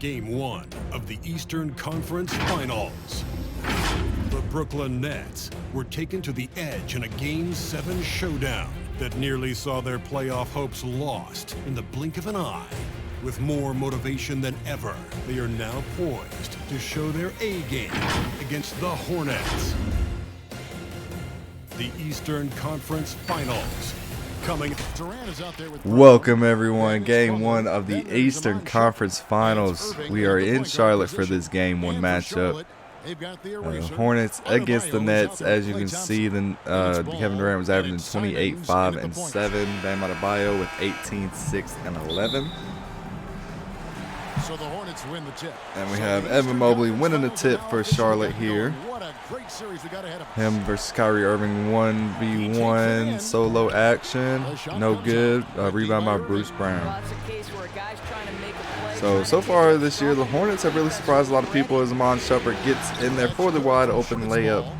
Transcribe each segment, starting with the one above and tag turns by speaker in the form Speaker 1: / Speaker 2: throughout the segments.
Speaker 1: Game 1 of the Eastern Conference Finals. The Brooklyn Nets were taken to the edge in a Game 7 showdown that nearly saw their playoff hopes lost in the blink of an eye. With more motivation than ever, they are now poised to show their A game against the Hornets. The Eastern Conference Finals.
Speaker 2: Welcome everyone, Game 1 of the Eastern Conference Finals. We are in Charlotte for this Game 1 matchup. Hornets against the Nets. As you can see, Kevin Durant was averaging 28, 5, and 7. Bam Adebayo with 18, 6, and 11.
Speaker 3: So the Hornets win the tip.
Speaker 2: And we have Evan Mobley winning the tip for Charlotte here. Him versus Kyrie Irving 1v1 solo action. No good. Rebound by Bruce Brown. So far this year, the Hornets have really surprised a lot of people as Iman Shumpert gets in there for the wide open layup.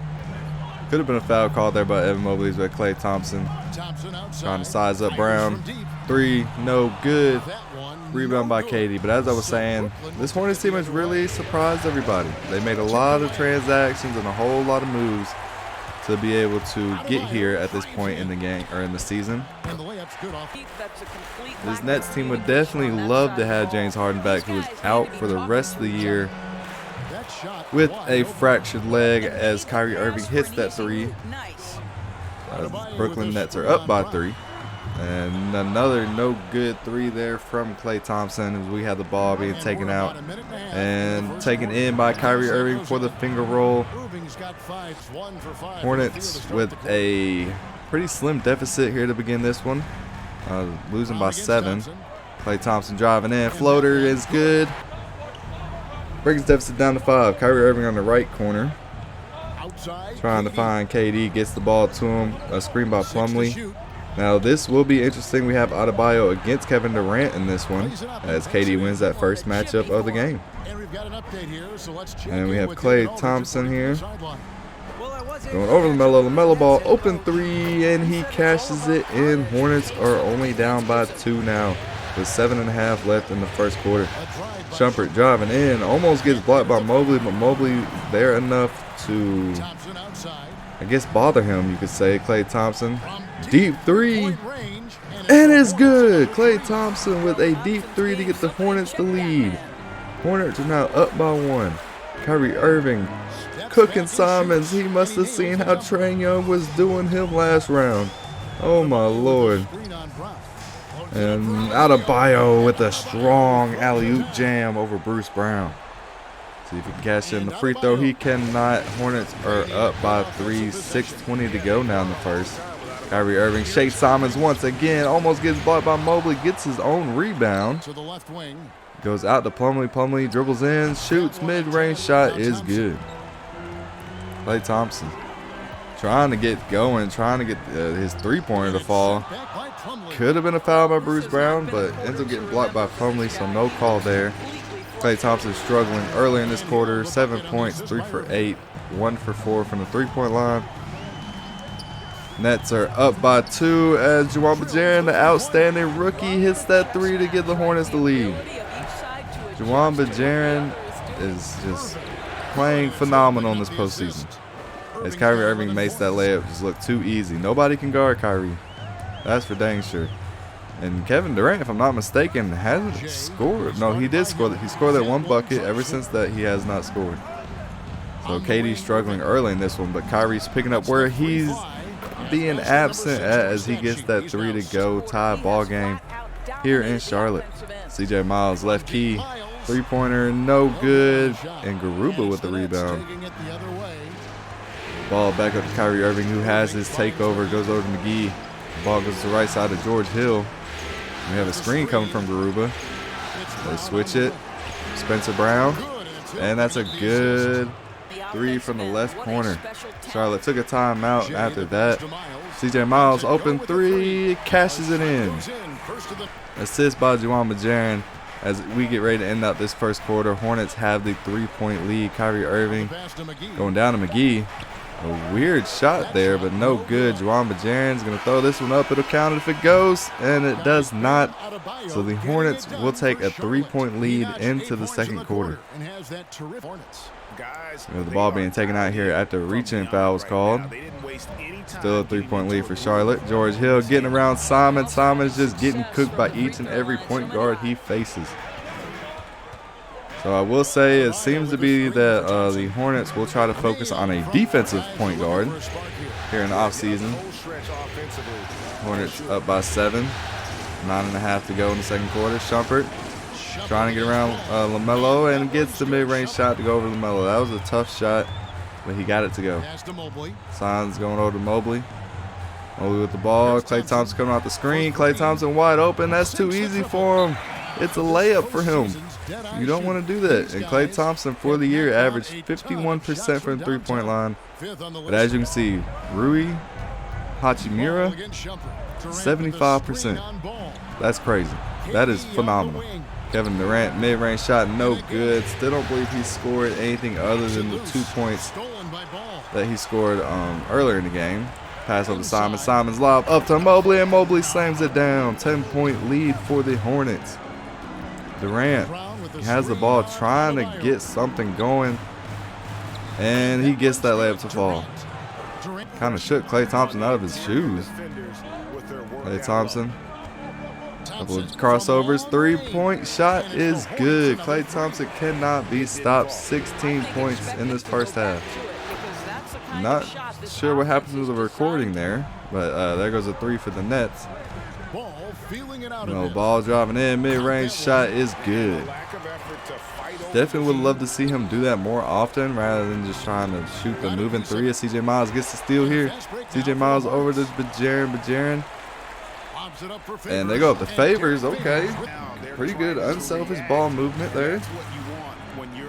Speaker 2: Could have been a foul called there by Evan Mobley with Klay Thompson. Trying to size up Brown. Three, no good. Rebound by Katie. But as I was saying, this Hornets team has really surprised everybody. They made a lot of transactions and a whole lot of moves to be able to get here at this point in the game or in the season. This Nets team would definitely love to have James Harden back, who is out for the rest of the year with a fractured leg as Kyrie Irving hits that three. Brooklyn Nets are up by 3. And another no good three there from Klay Thompson as we had the ball being taken out and taken in by Kyrie Irving for the finger roll. Hornets with a pretty slim deficit here to begin this one, losing by 7. Klay Thompson driving in, floater is good. Brings deficit down to 5. Kyrie Irving on the right corner, trying to find KD, gets the ball to him. A screen by Plumlee. Now this will be interesting. We have Adebayo against Kevin Durant in this one as KD wins that first matchup of the game. And we have Klay Thompson here going over the LaMelo ball, open 3, and he cashes it in. Hornets are only down by 2 now with 7.5 left in the first quarter. Shumpert driving in, almost gets blocked by Mobley, but Mobley there enough to, I guess, bother him, you could say. Klay Thompson, deep 3, and it's good. Klay Thompson with a deep 3 to get the Hornets the lead. Hornets are now up by 1. Kyrie Irving cooking Simons. He must have seen how Trae Young was doing him last round. Oh my lord. And Adebayo with a strong alley-oop jam over Bruce Brown. See if he can cash in the free throw. He cannot. Hornets are up by 3. 6:20 to go now in the first. Kyrie Irving shakes Simons once again. Almost gets blocked by Mobley. Gets his own rebound. Goes out to Plumlee. Plumlee dribbles in. Shoots. Mid-range shot is good. Klay Thompson trying to get going. Trying to get his three-pointer to fall. Could have been a foul by Bruce Brown, but ends up getting blocked by Plumlee, so no call there. Klay Thompson struggling early in this quarter. 7 points, 3 for 8, 1 for 4 from the three-point line. Nets are up by 2 as Juwan Bajaran, the outstanding rookie, hits that 3 to give the Hornets the lead. Juwan Bajaran is just playing phenomenal in this postseason. As Kyrie Irving makes that layup just look too easy. Nobody can guard Kyrie. That's for dang sure. And Kevin Durant, if I'm not mistaken, hasn't scored. No, he did score. He scored that 1 bucket. Ever since that, he has not scored. So KD's struggling early in this one, but Kyrie's picking up where he's being absent as he gets that 3 to go. Tie ball game here in Charlotte. CJ Miles left key. Three-pointer, no good. And Garuba with the rebound. Ball back up to Kyrie Irving, who has his takeover. Goes over to McGee. Ball goes to the right side of George Hill. We have a screen coming from Garuba. They switch it. Spencer Brown. And that's a good 3 from the left corner. Charlotte took a timeout after that. CJ Miles, open 3, cashes it in. Assist by Juwan Bajaran as we get ready to end out this first quarter. Hornets have the 3-point lead. Kyrie Irving going down to McGee. A weird shot there, but no good. Juwan Bajaran's going to throw this one up. It'll count if it goes, and it does not. So the Hornets will take a 3-point lead into the second quarter. With the ball being taken out here after a reach-in foul was called. Still a 3-point lead for Charlotte. George Hill getting around Simon. Simon's just getting cooked by each and every point guard he faces. So I will say it seems to be that the Hornets will try to focus on a defensive point guard here in the offseason. Hornets up by 7. 9.5 to go in the second quarter. Shumpert trying to get around LaMelo and gets the mid-range shot to go over LaMelo. That was a tough shot, but he got it to go. Signs going over to Mobley. Mobley with the ball. Klay Thompson coming off the screen. Klay Thompson wide open. That's too easy for him. It's a layup for him. You don't want to do that. And Klay Thompson for the year averaged 51% from the three-point line. But as you can see, Rui Hachimura, 75%. That's crazy. That is phenomenal. Kevin Durant, mid-range shot, no good. Still don't believe he scored anything other than the 2 points that he scored earlier in the game. Pass over to Simon. Simon's lob up to Mobley, and Mobley slams it down. 10-point lead for the Hornets. Durant has the ball trying to get something going, and he gets that layup to fall. Kind of shook Klay Thompson out of his shoes. Klay Thompson. Couple of crossovers. 3-point shot is good. Klay Thompson cannot be stopped. 16 points in this first half. Not sure what happens with the recording there, but there goes a 3 for the Nets. No, ball driving in. Mid-range shot is good. Definitely would love to see him do that more often rather than just trying to shoot the moving 3. As CJ Miles gets the steal here. CJ Miles over to Bajaran. And they go up to Favors. Okay. Pretty good unselfish ball movement there.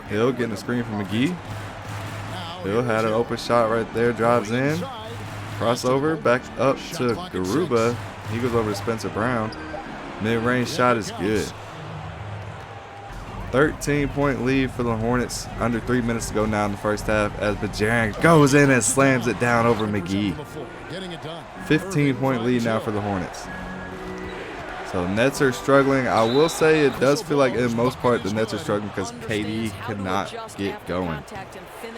Speaker 2: Hill getting a screen from McGee. Hill had an open shot right there. Drives in. Crossover. Back up to Garuba. He goes over to Spencer Brown. Mid-range shot is good. 13-point lead for the Hornets. Under 3 minutes to go now in the first half as Bajaran goes in and slams it down over McGee. 15-point lead now for the Hornets. So Nets are struggling. I will say it does feel like in most part the Nets are struggling because KD cannot get going.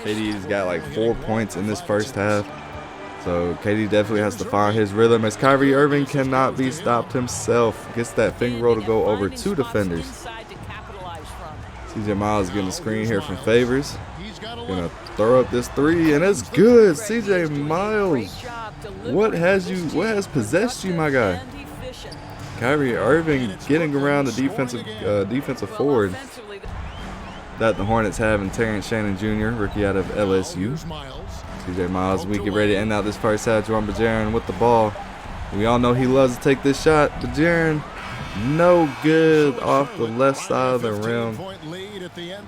Speaker 2: KD's got like 4 points in this first half. So KD definitely has to find his rhythm as Kyrie Irving cannot be stopped himself. Gets that finger roll to go over 2 defenders. CJ Miles getting a screen here from Favors. Gonna throw up this 3 and it's good. CJ Miles, what has possessed you, my guy? Kyrie Irving getting around the defensive forward that the Hornets have in Terrence Shannon Jr., rookie out of LSU. CJ Miles, we get ready to end out this first half. Juwan Bajaran with the ball. We all know he loves to take this shot. Bajaran, no good off the left side of the rim.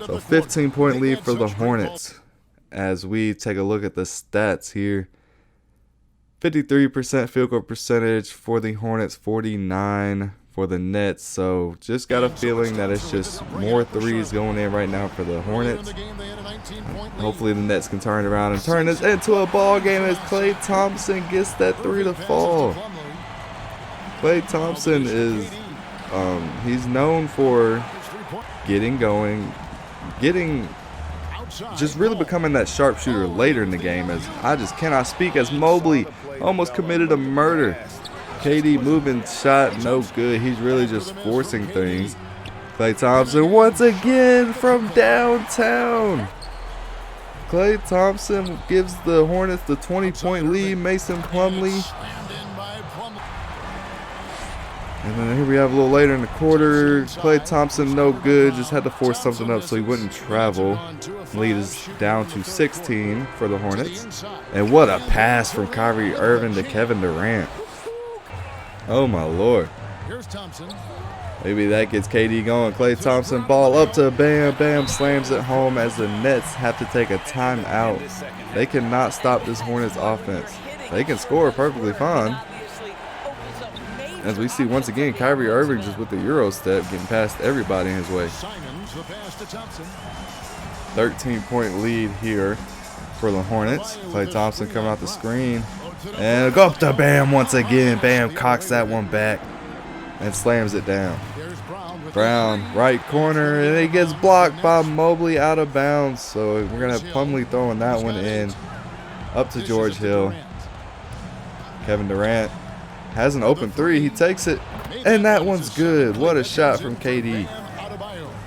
Speaker 2: So 15-point lead for the Hornets as we take a look at the stats here. 53% field goal percentage for the Hornets, 49 for the Nets. So just got a feeling that it's just more threes going in right now for the Hornets. Hopefully the Nets can turn around and turn this into a ball game as Klay Thompson gets that 3 to fall. Klay Thompson is he's known for getting going, just really becoming that sharpshooter later in the game. As I just cannot speak as Mobley almost committed a murder. KD moving shot, no good. He's really just forcing things. Klay Thompson once again from downtown. Klay Thompson gives the Hornets the 20-point lead. Mason Plumlee. And then here we have a little later in the quarter. Klay Thompson, no good. Just had to force something up so he wouldn't travel. Lead is down to 16 for the Hornets. And what a pass from Kyrie Irving to Kevin Durant. Oh, my Lord. Maybe that gets KD going. Klay Thompson, ball up to Bam. Bam slams it home as the Nets have to take a timeout. They cannot stop this Hornets offense. They can score perfectly fine. As we see once again, Kyrie Irving just with the Euro step, getting past everybody in his way. 13-point lead here for the Hornets. Klay Thompson coming out the screen. And go up to Bam once again. Bam cocks that one back and slams it down. Brown, right corner, and it gets blocked by Mobley out of bounds. So we're going to have Plumlee throwing that one in. Up to George Hill. Kevin Durant has an open three. He takes it, and that one's good. What a shot from KD.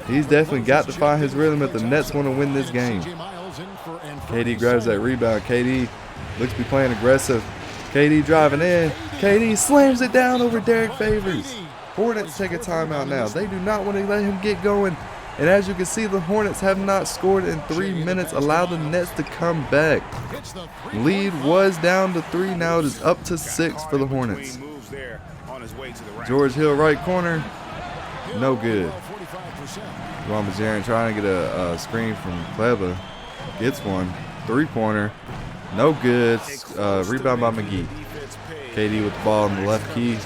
Speaker 2: He's definitely got to find his rhythm if the Nets want to win this game. KD grabs that rebound. KD looks to be playing aggressive. KD driving in. KD slams it down over Derek Favors. Hornets take a timeout now. They do not want to let him get going. And as you can see, the Hornets have not scored in 3 minutes. Allow the Nets to come back. Lead was down to 3. Now it is up to 6 for the Hornets. George Hill, right corner. No good. Juan Bajaran trying to get a screen from Kleba. Gets one. 3-pointer. No good. Rebound by McGee. KD with the ball in the left key.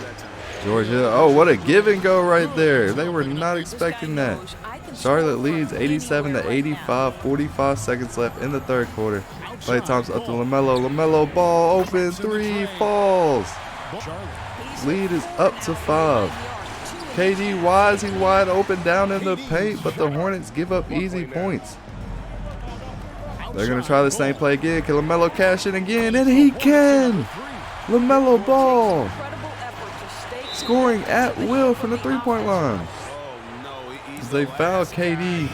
Speaker 2: George Hill. Oh, what a give and go right there. They were not expecting that. Charlotte leads 87-85. 45 seconds left in the third quarter. Klay Thompson up to LaMelo. LaMelo ball open. 3 falls. Lead is up to 5. KD wide, he wide open down in the paint, but the Hornets give up easy points. They're going to try the same play again. Can LaMelo cash in again? And he can! LaMelo ball. Scoring at will from the 3-point line. As they foul KD.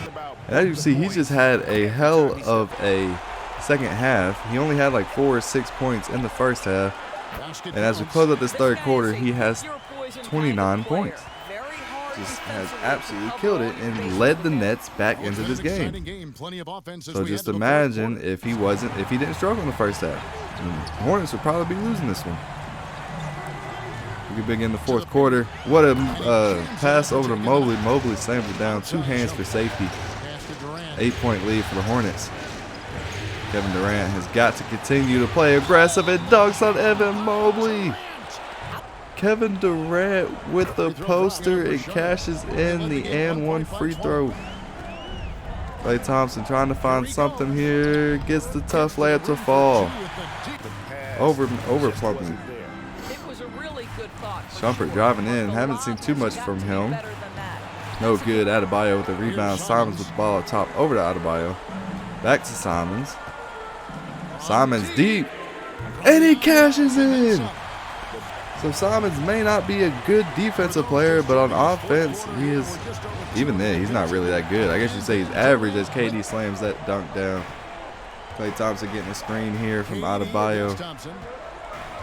Speaker 2: And as you see, he just had a hell of a second half. He only had like 4 or 6 points in the first half. And as we close out this third quarter, he has 29 points. Just has absolutely killed it and led the Nets back into this game. So just imagine if he didn't struggle in the first half. The Hornets would probably be losing this one. We can begin the fourth quarter. What a pass over to Mobley. Mobley slams it down. 2 hands for safety. 8-point lead for the Hornets. Kevin Durant has got to continue to play aggressive and dunks on Evan Mobley. Kevin Durant with the poster. It cashes in the and 1 free throw. Klay Thompson trying to find something here. Gets the tough layup to fall. Over Plumlee. Chumps driving in. Haven't seen too much from him. No good. Adebayo with the rebound. Simons with the ball up top. Over to Adebayo. Back to Simons. Simons deep. And he cashes in. So Simons may not be a good defensive player, but on offense, he is, even then, he's not really that good. I guess you'd say he's average as KD slams that dunk down. Klay Thompson getting a screen here from Adebayo.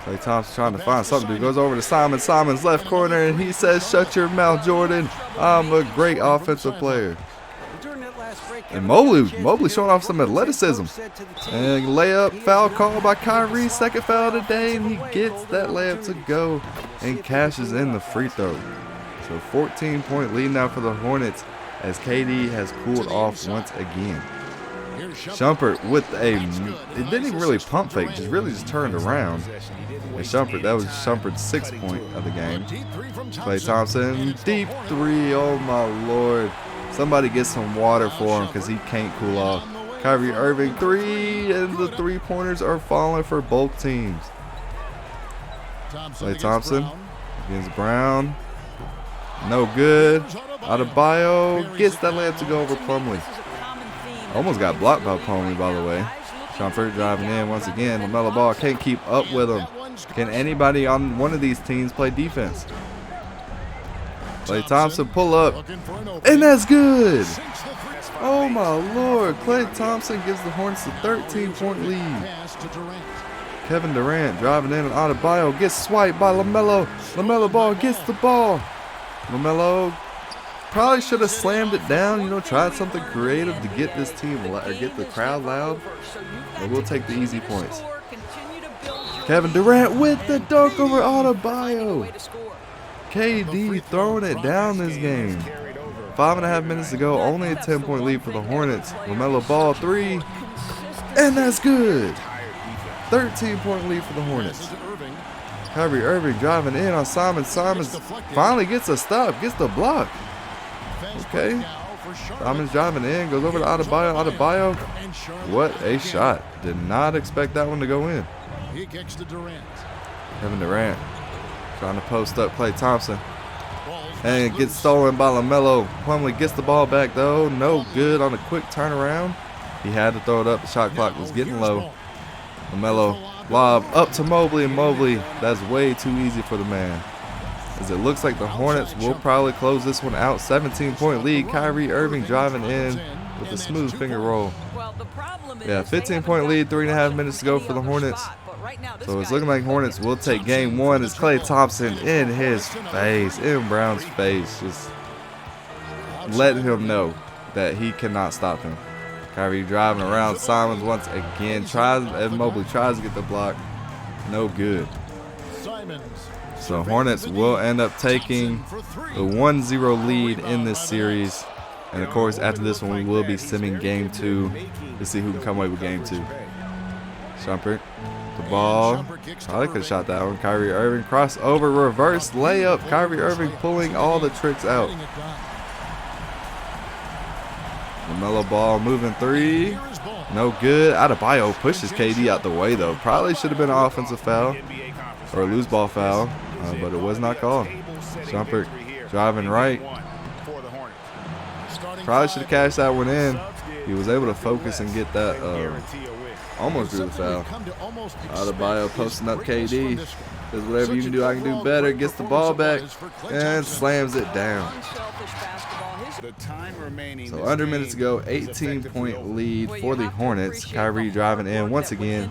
Speaker 2: Klay Thompson trying to find something. Dude goes over to Simons. Simons left corner, and he says, "Shut your mouth, Jordan. I'm a great offensive player." And Mobley showing off some athleticism. And layup foul call by Kyrie. Second foul today, and he gets that layup to go and cashes in the free throw. So 14-point lead now for the Hornets as KD has cooled off once again. Chumps with it didn't even really pump fake, just turned around. And Chumps, that was Chumps' 6th point of the game. Klay Thompson, deep 3, oh my lord. Somebody get some water for him because he can't cool off. Kyrie Irving 3, and the 3-pointers are falling for both teams. Klay Thompson against Brown. No good. Adebayo gets that layup to go over Plumlee. Almost got blocked by Plumlee, by the way. Chumps driving in once again. LaMelo Ball can't keep up with him. Can anybody on one of these teams play defense? Klay Thompson pull up, and that's good. Oh my lord, Klay Thompson gives the Hornets a 13-point lead. Kevin Durant driving in, and Adebayo gets swiped by LaMelo. LaMelo Ball gets the ball. LaMelo probably should have slammed it down, tried something creative to get this team, or get the crowd loud. But we'll take the easy points. Kevin Durant with the dunk over Adebayo. KD throwing it down this game. 5.5 minutes to go. Only a 10-point lead for the Hornets. LaMelo Ball 3. And that's good. 13-point lead for the Hornets. Kyrie Irving driving in on Simons. Simons finally gets a stop. Gets the block. Okay. Simon's driving in, goes over to Adebayo. Adebayo, what a shot. Did not expect that one to go in.
Speaker 3: He kicks to Durant.
Speaker 2: Kevin Durant trying to post up Klay Thompson. And gets stolen by LaMelo. Plumlee gets the ball back though. No good on a quick turnaround. He had to throw it up. The shot clock was getting low. LaMelo lob up to Mobley, and Mobley, that's way too easy for the man. As it looks like the Hornets will probably close this one out. 17-point lead. Kyrie Irving driving in with a smooth finger roll. Yeah, 15-point lead, 3.5 minutes to go for the Hornets. So it's looking like Hornets will take game one as Klay Thompson in his face, in Brown's face, just letting him know that he cannot stop him. Kyrie driving around Simons once again. Mobley tries to get the block. No good. So Hornets will end up taking the 1-0 lead in this series. And of course, after this one, we will be simming game two to see who can come away with game two. Shumpert, the ball. Probably could have shot that one. Kyrie Irving, crossover, reverse layup. Kyrie Irving pulling all the tricks out. LaMelo ball moving three. No good. Adebayo pushes KD out the way though. Probably should have been an offensive foul or a loose ball foul, but it was not called. Shumpert driving right. Probably should have cashed that one in. He was able to focus and get that. Almost drew the foul. Adebayo posting up KD. Says whatever you can do, I can do better. Gets the ball back and slams it down. So under minutes to go, 18-point lead for the Hornets. Kyrie driving in once again.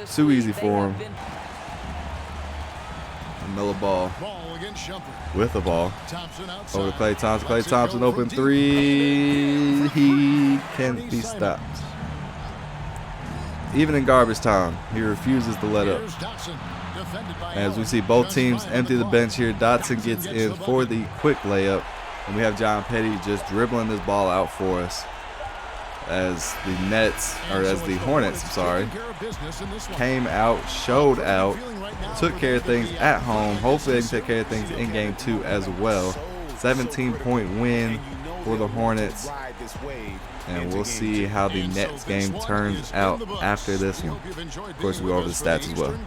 Speaker 2: Too easy for him. Miller ball with the ball over to Klay Thompson. Klay Thompson open three. He can't be stopped. Even in garbage time, he refuses to let up. As we see both teams empty the bench here, Dotson gets in for the quick layup. And we have John Petty just dribbling this ball out for us as the Hornets, came out, showed out, took care of things at home. Hopefully they can take care of things in game two as well. 17-point win for the Hornets. And we'll see how the Nets game turns out after this one. Of course, we'll go over the stats as well.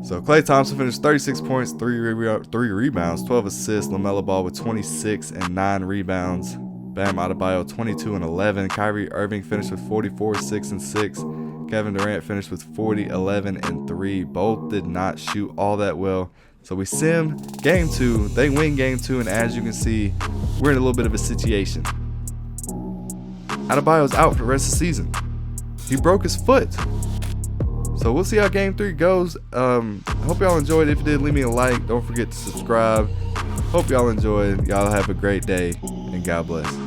Speaker 2: So Klay Thompson finished 36 points, 3 rebounds, 12 assists. LaMelo Ball with 26 and 9 rebounds. Bam Adebayo 22 and 11. Kyrie Irving finished with 44, 6 and 6. Kevin Durant finished with 40, 11 and 3. Both did not shoot all that well. So we sim game two. They win game two, and as you can see, we're in a little bit of a situation. Adebayo's out for the rest of the season. He broke his foot. So we'll see how game three goes. I hope y'all enjoyed. If you did, leave me a like. Don't forget to subscribe. Hope y'all enjoyed. Y'all have a great day, and God bless.